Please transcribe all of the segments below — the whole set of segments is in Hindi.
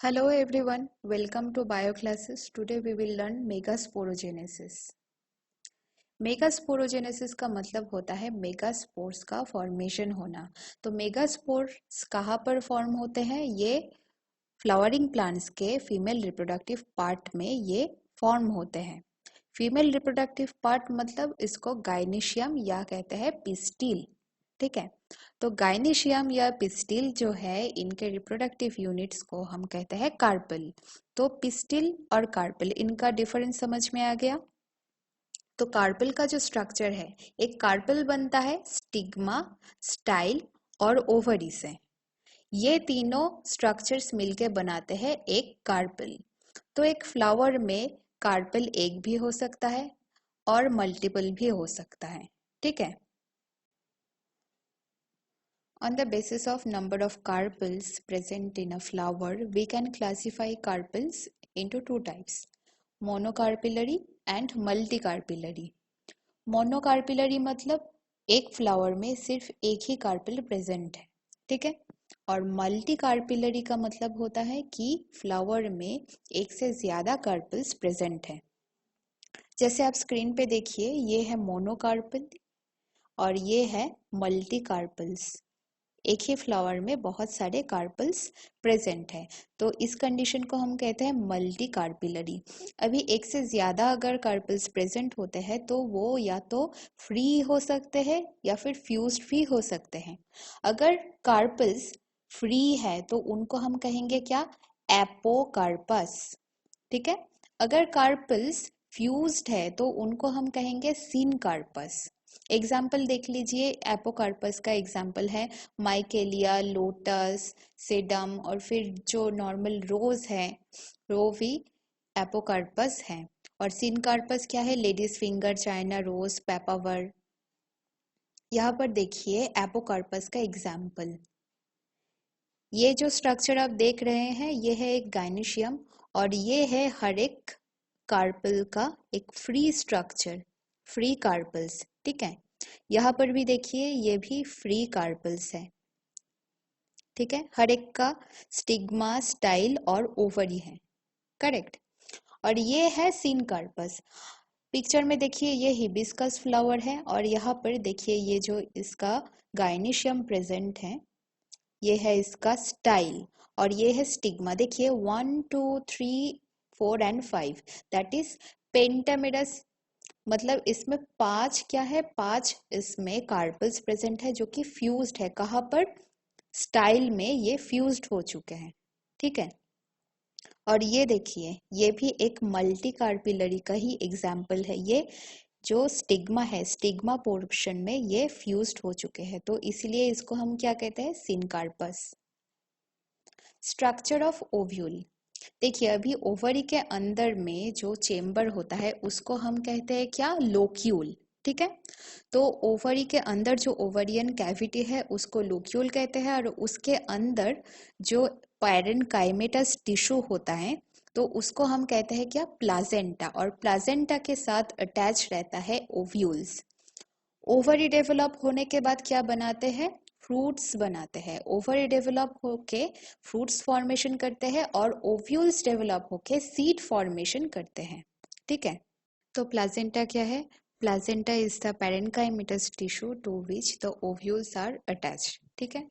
Hello everyone, welcome to bio classes. Today we will learn megasporogenesis. Megasporogenesis का मतलब होता है मेगास्पोर्स का फॉर्मेशन होना। तो मेगास्पोर्स कहाँ पर फॉर्म होते हैं? ये फ्लावरिंग प्लांट्स के फीमेल रिप्रोडक्टिव पार्ट में ये फॉर्म होते हैं। फीमेल रिप्रोडक्टिव पार्ट मतलब इसको गाइनेशियम या कहते हैं पिस्टिल। ठीक है, तो गाइनेशियम या पिस्टिल जो है इनके रिप्रोडक्टिव यूनिट्स को हम कहते हैं कार्पेल। तो पिस्टिल और कार्पेल इनका डिफरेंस समझ में आ गया। तो कार्पेल का जो स्ट्रक्चर है, एक कार्पेल बनता है स्टिग्मा, स्टाइल और ओवरी से। ये तीनों स्ट्रक्चर्स मिलके बनाते हैं एक कार्पेल। तो एक फ्लावर में कार्पेल एक भी हो सकता है और मल्टीपल भी हो सकता है। ठीक है। On the basis of number of carpels present in a flower, we can classify carpels into two types, monocarpellary and multicarpellary. Monocarpellary मतलब एक फ्लावर में सिर्फ एक ही कार्पेल प्रेजेंट है। ठीक है। और मल्टी कार्पिलरी का मतलब होता है कि फ्लावर में एक से ज्यादा कार्पेल्स प्रेजेंट है। जैसे आप स्क्रीन पे देखिए, ये है मोनोकार्पल और ये है मल्टी कार्पल्स। एक ही फ्लावर में बहुत सारे कार्पल्स प्रेजेंट है, तो इस कंडीशन को हम कहते हैं मल्टी कार्पिलरी। अभी एक से ज्यादा अगर कार्पल्स प्रेजेंट होते हैं तो वो या तो फ्री हो सकते हैं या फिर फ्यूज्ड भी हो सकते हैं। अगर कार्पल्स फ्री है तो उनको हम कहेंगे क्या? एपोकार्पस। ठीक है। अगर कार्पल्स फ्यूज्ड है तो उनको हम कहेंगे सिनकार्पस। एग्जाम्पल देख लीजिए, एपोकार्पस का एग्जाम्पल है माइकेलिया, लोटस, सेडम और फिर जो नॉर्मल रोज है वो भी एपोकार्पस है। और सिनकार्पस क्या है? Ladies finger, china rose, papaver. यहाँ पर देखिए एपोकार्पस का एग्जाम्पल। ये जो स्ट्रक्चर आप देख रहे हैं ये है एक गाइनेशियम और ये है हर एक कार्पल का एक फ्री स्ट्रक्चर, फ्री कार्पल्स। ठीक है। यहाँ पर भी देखिए ये भी फ्री कार्पल्स है। ठीक है। हर एक का स्टिग्मा, स्टाइल और ओवरी है। करेक्ट। और ये है सिनकार्पस। पिक्चर में देखिए ये हिबिस्कस फ्लावर है और यहाँ पर देखिए ये जो इसका गाइनेशियम प्रेजेंट है ये है इसका स्टाइल और ये है स्टिग्मा। देखिए 1 2 3 4 एंड 5 दैट इज पेंटामेरस। मतलब इसमें 5 क्या है? 5 इसमें कार्पल्स प्रेजेंट है जो कि फ्यूज्ड है। कहाँ पर? स्टाइल में ये फ्यूज्ड हो चुके हैं। ठीक है। और ये देखिए ये भी एक मल्टी कार्पिलरी का ही एग्जाम्पल है। ये जो स्टिग्मा है, स्टिग्मा पोर्शन में ये फ्यूज्ड हो चुके हैं, तो इसीलिए इसको हम क्या कहते हैं? सिनकार्पस। Structure of ovule. देखिए अभी ओवरी के अंदर में जो चेम्बर होता है उसको हम कहते हैं क्या? लोक्यूल। ठीक है। तो ओवरी के अंदर जो ओवरियन कैविटी है उसको लोक्यूल कहते हैं और उसके अंदर जो पैरेन्काइमेटस टिश्यू होता है तो उसको हम कहते हैं क्या? प्लाजेंटा। और प्लाजेंटा के साथ अटैच रहता है ओव्यूल्स। ओवरी डेवलप होने के बाद क्या बनाते हैं? फ्रूट्स बनाते हैं। ओवरी डेवलप होके फ्रूट्स फॉर्मेशन करते हैं और ओव्यूल्स डेवलप होके सीड फॉर्मेशन करते हैं। ठीक है। तो प्लाजेंटा क्या है? Placenta is the parenchymatous tissue to which the ovules are attached. ठीक है।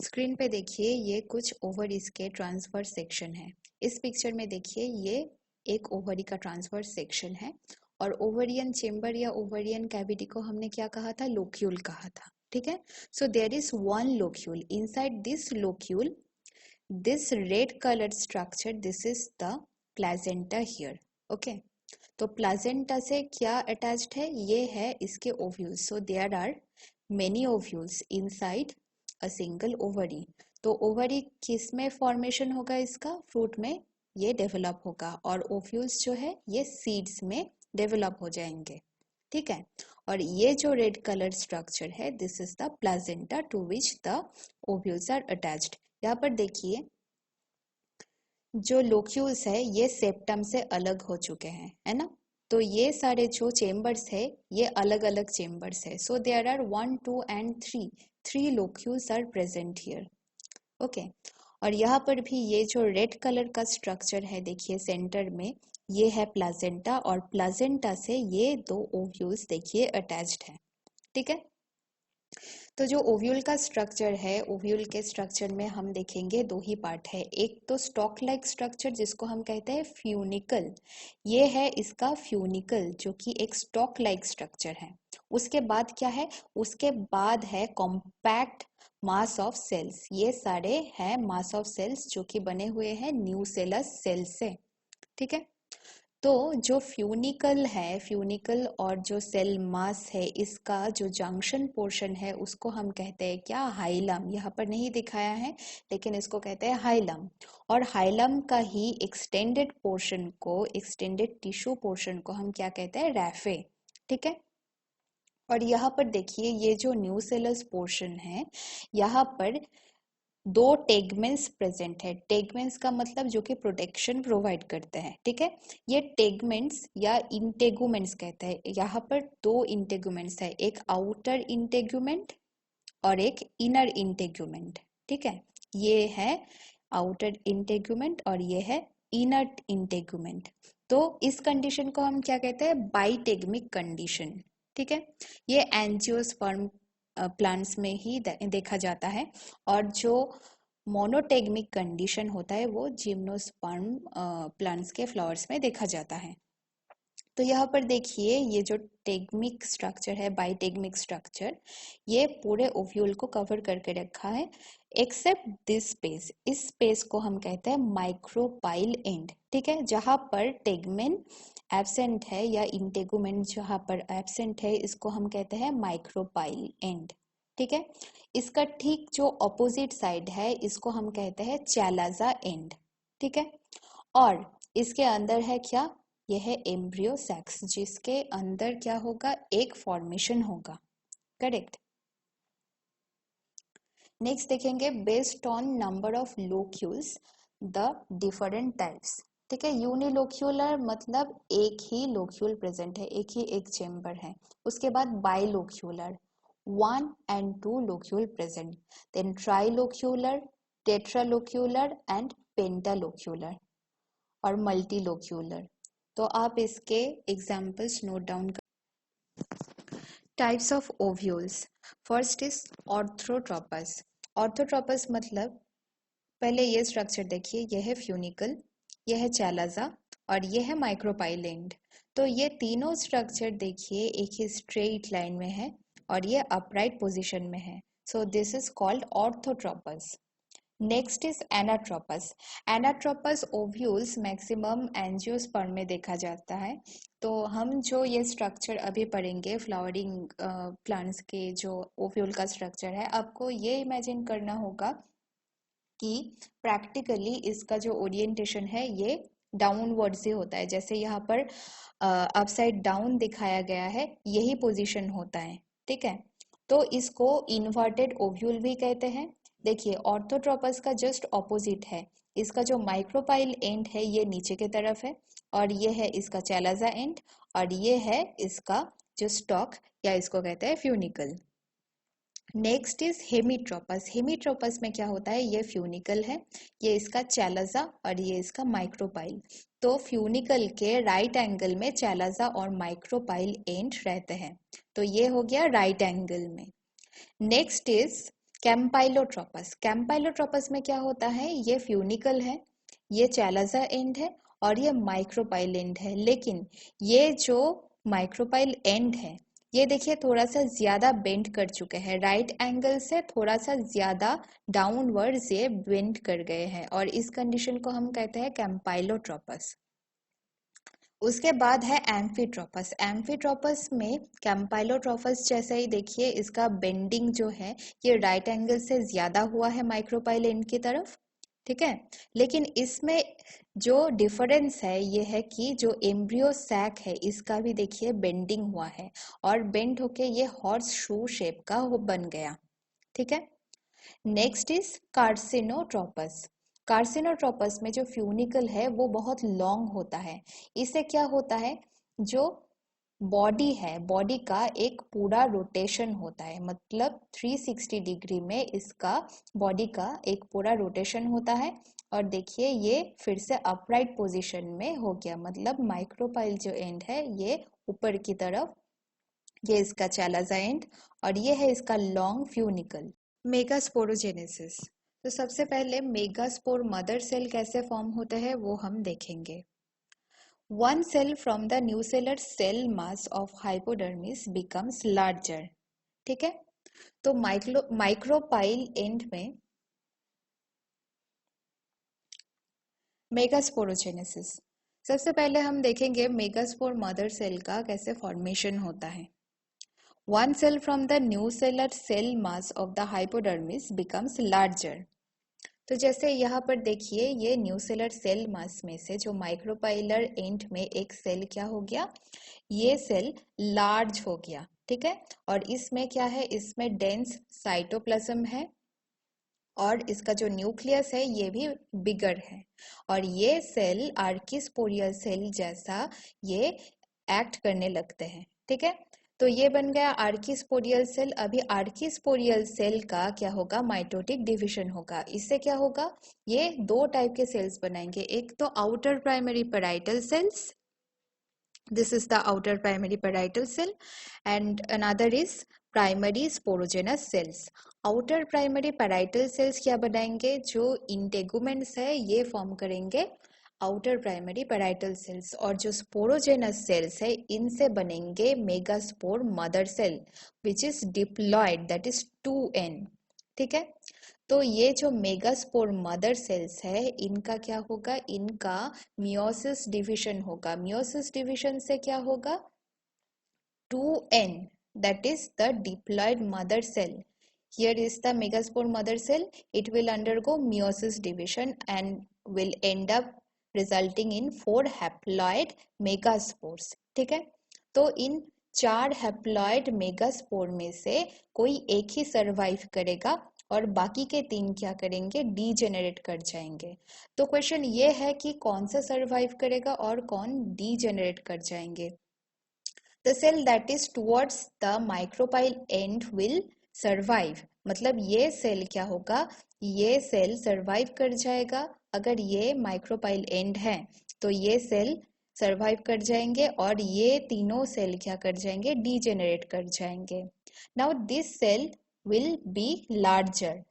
स्क्रीन पे देखिए ये कुछ ओवरीज के ट्रांसवर्स सेक्शन है। इस पिक्चर में देखिए ये एक ओवरी का ट्रांसवर्स सेक्शन है और ओवरियन चेम्बर या ओवरियन कैविटी को हमने क्या कहा था? लोक्यूल कहा था। ठीक है। So there is one locule. Inside this locule, this red coloured structure, this is the placenta here. Okay. तो प्लाजेंटा से क्या अटैच्ड है? ये है इसके ovules. So there are many ovules inside a single ovary. तो ओवरी किस में फॉर्मेशन होगा? इसका फ्रूट में ये डेवलप होगा और ओव्यूल्स जो है ये सीड्स में डेवलप हो जाएंगे। ठीक है। और ये जो रेड कलर स्ट्रक्चर है this is the placenta to which the ovules are attached. यहाँ पर देखिए जो लोक्यूल्स है ये सेप्टम से अलग हो चुके हैं, है ना? तो ये सारे जो चेम्बर्स है ये अलग अलग चेम्बर्स है। So there are 1 2 and 3 locules are present here. Okay. और यहाँ पर भी ये जो रेड कलर का स्ट्रक्चर है देखिए सेंटर में, ये है प्लाजेंटा और प्लाजेंटा से ये दो ओव्यूल्स देखिए अटैच्ड है। ठीक है, तो जो ओव्यूल का स्ट्रक्चर है, ओव्यूल के स्ट्रक्चर में हम देखेंगे दो ही पार्ट है। एक तो स्टॉक लाइक स्ट्रक्चर जिसको हम कहते हैं फ्यूनिकल, ये है इसका फ्यूनिकल जो कि एक स्टॉक लाइक स्ट्रक्चर है। उसके बाद क्या है, उसके बाद है कॉम्पैक्ट मास ऑफ सेल्स। ये सारे हैं मास ऑफ सेल्स जो कि बने हुए हैं न्यूसेलस सेल्स से। ठीक है, तो जो फ्यूनिकल है, फ्यूनिकल और जो सेल मास है, इसका जो जंक्शन पोर्शन है उसको हम कहते हैं क्या, हाइलम। यहाँ पर नहीं दिखाया है लेकिन इसको कहते हैं हाइलम। और हाइलम का ही एक्सटेंडेड पोर्शन को, एक्सटेंडेड टिश्यू पोर्शन को हम क्या कहते हैं, रैफे। ठीक है, और यहाँ पर देखिए ये जो न्यूसेलस पोर्शन है, यहाँ पर दो टेगमेंट्स प्रेजेंट है। टेगमेंट्स का मतलब जो कि प्रोटेक्शन प्रोवाइड करते हैं। ठीक है, ये टेगमेंट्स या इंटेगुमेंट्स कहते हैं। यहाँ पर दो इंटेगुमेंट्स है, एक आउटर इंटेगुमेंट और एक इनर इंटेगुमेंट। ठीक है, ये है आउटर इंटेगुमेंट और ये है इनर इंटेगुमेंट। तो इस कंडीशन को हम क्या कहते हैं, बाइटेगमिक कंडीशन। ठीक है, ये एंजियोस्पर्म प्लांट्स में ही देखा जाता है और जो मोनोटेगमिक कंडीशन होता है वो जिम्नोस्पर्म प्लांट्स के फ्लावर्स में देखा जाता है। तो यहाँ पर देखिए ये जो टेगमिक स्ट्रक्चर है, बाइटेगमिक स्ट्रक्चर, ये पूरे ओव्यूल को कवर करके रखा है एक्सेप्ट दिस स्पेस। इस स्पेस को हम कहते हैं माइक्रोपाइल एंड। ठीक है, जहाँ पर टेगमेन एब्सेंट है या इंटेगुमेंट जहाँ पर एब्सेंट है, इसको हम कहते हैं माइक्रोपाइल एंड। ठीक है, इसका ठीक जो ऑपोजिट साइड है इसको हम कहते हैं चैलाजा एंड। ठीक है, और इसके अंदर है क्या, यह है एम्ब्रियो सेक्स, जिसके अंदर क्या होगा, एक फॉर्मेशन होगा। करेक्ट। नेक्स्ट देखेंगे based on number of locules the different types. ठीक है, यूनिलोक्यूलर मतलब एक ही लोक्यूल प्रेजेंट है, एक ही एक चेम्बर है। उसके बाद bilocular, 1 and 2 locule present, then trilocular, tetralocular and pentalocular और मल्टीलोक्यूलर। तो आप इसके एग्जाम्पल्स नोट डाउन कर। Types of ovules, first is orthotropous. Orthotropous मतलब, पहले ये स्ट्रक्चर देखिए, यह है फ्यूनिकल, यह है चैलाजा और यह है माइक्रोपाइलेंड। तो ये तीनों स्ट्रक्चर देखिए एक ही स्ट्रेट लाइन में है और ये अपराइट पोजीशन में है। So this is called orthotropous. Next is anatropous. Anatropous ovules maximum angiosperm में देखा जाता है। तो हम जो ये स्ट्रक्चर अभी पढ़ेंगे फ्लावरिंग प्लांट्स के जो ओव्यूल का स्ट्रक्चर है, आपको ये इमेजिन करना होगा कि प्रैक्टिकली इसका जो ओरिएंटेशन है ये डाउनवर्ड से होता है। जैसे यहाँ पर अपसाइड डाउन दिखाया गया है, यही पोजीशन होता है। ठीक है, तो इसको इन्वर्टेड ओव्यूल भी कहते हैं। देखिए ऑर्थोट्रोपस का जस्ट ऑपोजिट है, इसका जो माइक्रोपाइल एंड है ये नीचे की तरफ है और ये है इसका चैलाजा एंड और ये है इसका जो स्टॉक या इसको कहते हैं funicle. Next is hemitropous. Hemitropous में क्या होता है, ये फ्यूनिकल है, ये इसका चैलाजा और ये इसका माइक्रोपाइल। तो फ्यूनिकल के राइट एंगल में चैलाजा और माइक्रोपाइल एंड रहते हैं, तो ये हो गया राइट एंगल में। Next is campylotropous. कैम्पाइलोट्रोपस में क्या होता है, ये फ्यूनिकल है, ये चैलाजा एंड है और ये माइक्रोपाइल एंड है। लेकिन ये जो माइक्रोपाइल एंड है ये देखिए थोड़ा सा ज्यादा बेंड कर चुके हैं, राइट एंगल से थोड़ा सा ज्यादा डाउनवर्ड ये बेंड कर गए हैं और इस कंडीशन को हम कहते हैं कैम्पाइलोट्रोपस। उसके बाद है एम्फीट्रोपस। एम्फीट्रोपस में कैम्पाइलोट्रोपस जैसा ही देखिए इसका बेंडिंग जो है ये राइट एंगल से ज्यादा हुआ है माइक्रोपाइल एंड की तरफ। ठीक है, लेकिन इसमें जो डिफरेंस है ये है कि जो एम्ब्रियो सैक है इसका भी देखिए बेंडिंग हुआ है और बेंड होके ये हॉर्स शू शेप का वो बन गया। ठीक है, नेक्स्ट इज कार्सिनोट्रोपस। कार्सिनोट्रोपस में जो फ्यूनिकल है वो बहुत लॉन्ग होता है। इससे क्या होता है, जो बॉडी है, बॉडी का एक पूरा रोटेशन होता है, मतलब 360 डिग्री में इसका बॉडी का एक पूरा रोटेशन होता है। और देखिए ये फिर से अपराइट पोजीशन में हो गया, मतलब माइक्रोपाइल जो एंड है ये ऊपर की तरफ, ये इसका चैलाजा एंड, और ये है इसका लॉन्ग फ्यूनिकल। मेगास्पोरोजेनेसिस, तो सबसे पहले मेगास्पोर मदर सेल कैसे फॉर्म होते हैं वो हम देखेंगे। One cell from the nuclear cell mass of hypodermis becomes larger। ठीक है, तो माइक्रोपाइल एंड में मेगास्पोरोजेनेसिस, सबसे पहले हम देखेंगे मेगास्पोर मदर सेल का कैसे फॉर्मेशन होता है। One cell from the nuclear cell mass of the hypodermis becomes larger। तो जैसे यहाँ पर देखिए ये न्यूसेलर सेल मास में से जो माइक्रोपाइलर एंड में एक सेल क्या हो गया, ये सेल लार्ज हो गया। ठीक है, और इसमें क्या है, इसमें डेंस साइटोप्लाज्म है और इसका जो न्यूक्लियस है ये भी बिगर है, और ये सेल आर्किस्पोरियल सेल जैसा ये एक्ट करने लगते हैं। ठीक है, तो ये बन गया आर्किस्पोरियल सेल। अभी आर्किस्पोरियल सेल का क्या होगा, माइटोटिक डिवीजन होगा। इससे क्या होगा, ये दो टाइप के सेल्स बनाएंगे, एक तो outer primary parietal cells, this is the outer primary parietal cell, and another is primary sporogenous cells। outer primary parietal cells क्या बनाएंगे, जो इंटेगुमेंट्स है ये फॉर्म करेंगे आउटर प्राइमरी पैराइटल सेल्स, और जो स्पोरोजेनस सेल्स है इनसे बनेंगे megaspore mother cell which is diploid, that is 2n। ठीक है, तो ये जो मेगास्पोर मदर सेल्स है इनका क्या होगा, इनका मियोसिस डिवीजन होगा। मियोसिस डिवीजन से क्या होगा, 2n, that is the diploid mother cell। Here is the megaspore mother cell, it will undergo meiosis division and will end up resulting in 4 haploid megaspores। ठीक है, तो इन 4 हैप्लॉइड मेगास्पोर में से कोई एक ही सरवाइव करेगा और बाकी के 3 क्या करेंगे, डीजेनरेट कर जाएंगे। तो क्वेश्चन ये है कि कौन सा सरवाइव करेगा और कौन डीजेनरेट कर जाएंगे। The cell that is towards the micropyle end will survive, मतलब ये सेल क्या होगा, ये सेल सरवाइव कर जाएगा। अगर ये माइक्रोपाइल एंड है तो ये सेल सरवाइव कर जाएंगे और ये तीनों सेल क्या कर जाएंगे, डीजेनरेट कर जाएंगे। Now this cell will be larger,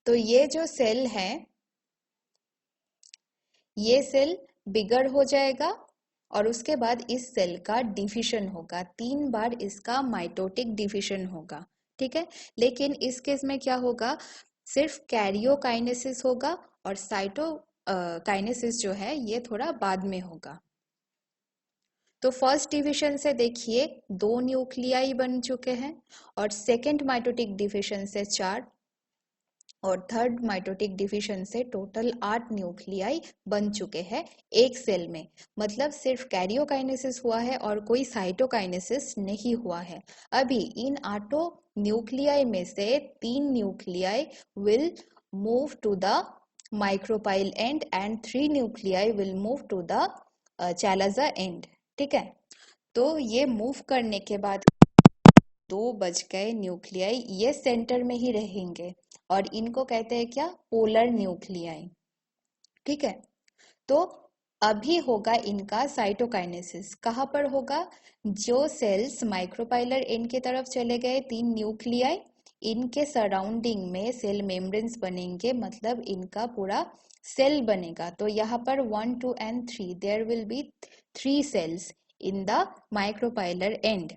तो ये जो सेल है ये सेल बिगर हो जाएगा और उसके बाद इस सेल का डिविजन होगा, 3 बार इसका माइटोटिक डिविजन होगा। ठीक है, लेकिन इस केस में क्या होगा, सिर्फ कैरियोकाइनेसिस होगा और साइटोकाइनेसिस जो है ये थोड़ा बाद में होगा। तो फर्स्ट डिविजन से देखिए 2 न्यूक्लियाई बन चुके हैं और सेकेंड माइटोटिक डिविजन से 4 और थर्ड माइटोटिक डिवीजन से टोटल 8 न्यूक्लियाई बन चुके हैं एक सेल में, मतलब सिर्फ कैरियोकाइनेसिस हुआ है और कोई साइटोकाइनेसिस नहीं हुआ है। अभी इन 8 न्यूक्लियाई में से 3 nuclei will move to the micropyle end end 3 nuclei will move to the chalaza end. ठीक है, तो ये मूव करने के बाद 2 बच गए न्यूक्लियाई, ये सेंटर में ही रहेंगे और इनको कहते हैं क्या, पोलर न्यूक्लियाई। ठीक है, तो अभी होगा इनका साइटोकाइनेसिस। कहाँ पर होगा, जो सेल्स माइक्रोपाइलर एंड की तरफ चले गए 3 न्यूक्लियाई, इनके सराउंडिंग में सेल मेम्ब्रेन्स बनेंगे, मतलब इनका पूरा सेल बनेगा। तो यहाँ पर 1 2 and 3 there will be 3 cells in the micropylar end,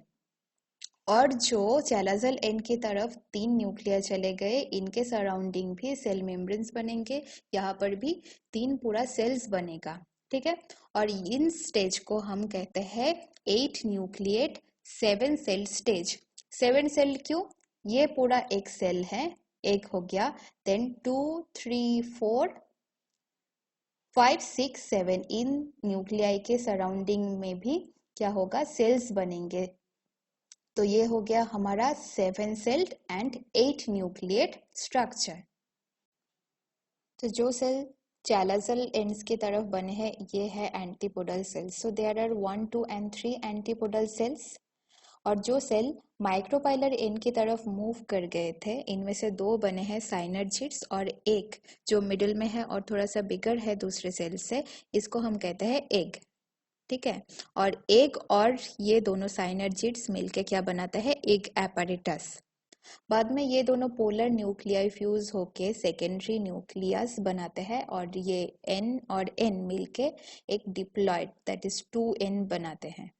और जो चैलाजल एंड की तरफ 3 न्यूक्लियर चले गए इनके सराउंडिंग भी सेल मेम्ब्रेन्स बनेंगे, यहाँ पर भी 3 पूरा सेल्स बनेगा। ठीक है, और इन स्टेज को हम कहते हैं 8 न्यूक्लिएट 7 सेल स्टेज। 7 सेल क्यों, ये पूरा एक सेल है, एक हो गया, देन 2 3 4 5 6 7 इन न्यूक्लियाई के सराउंडिंग में भी क्या होगा, सेल्स बनेंगे। तो ये हो गया हमारा 7 सेल्ड एंड 8 न्यूक्लिएट स्ट्रक्चर। तो जो सेल चैलाजल एंड्स की तरफ बने हैं, ये है antipodal cells. So there are 1, 2 and 3 antipodal cells. और जो सेल माइक्रोपाइलर एंड की तरफ मूव कर गए थे, इनमें से 2 बने हैं साइनर्जिड्स और एक जो मिडिल में है और थोड़ा सा बिगर है दूसरे सेल से, इसको हम कहते हैं एग। ठीक है। और एग और ये दोनों साइनर्जिड्स मिलके क्या बनाता है, एग एपैरेटस। बाद में ये दोनों पोलर न्यूक्लियाई फ्यूज होके सेकेंडरी न्यूक्लियस बनाते हैं और ये N और N मिलके एक डिप्लॉइड दैट इज 2N बनाते हैं।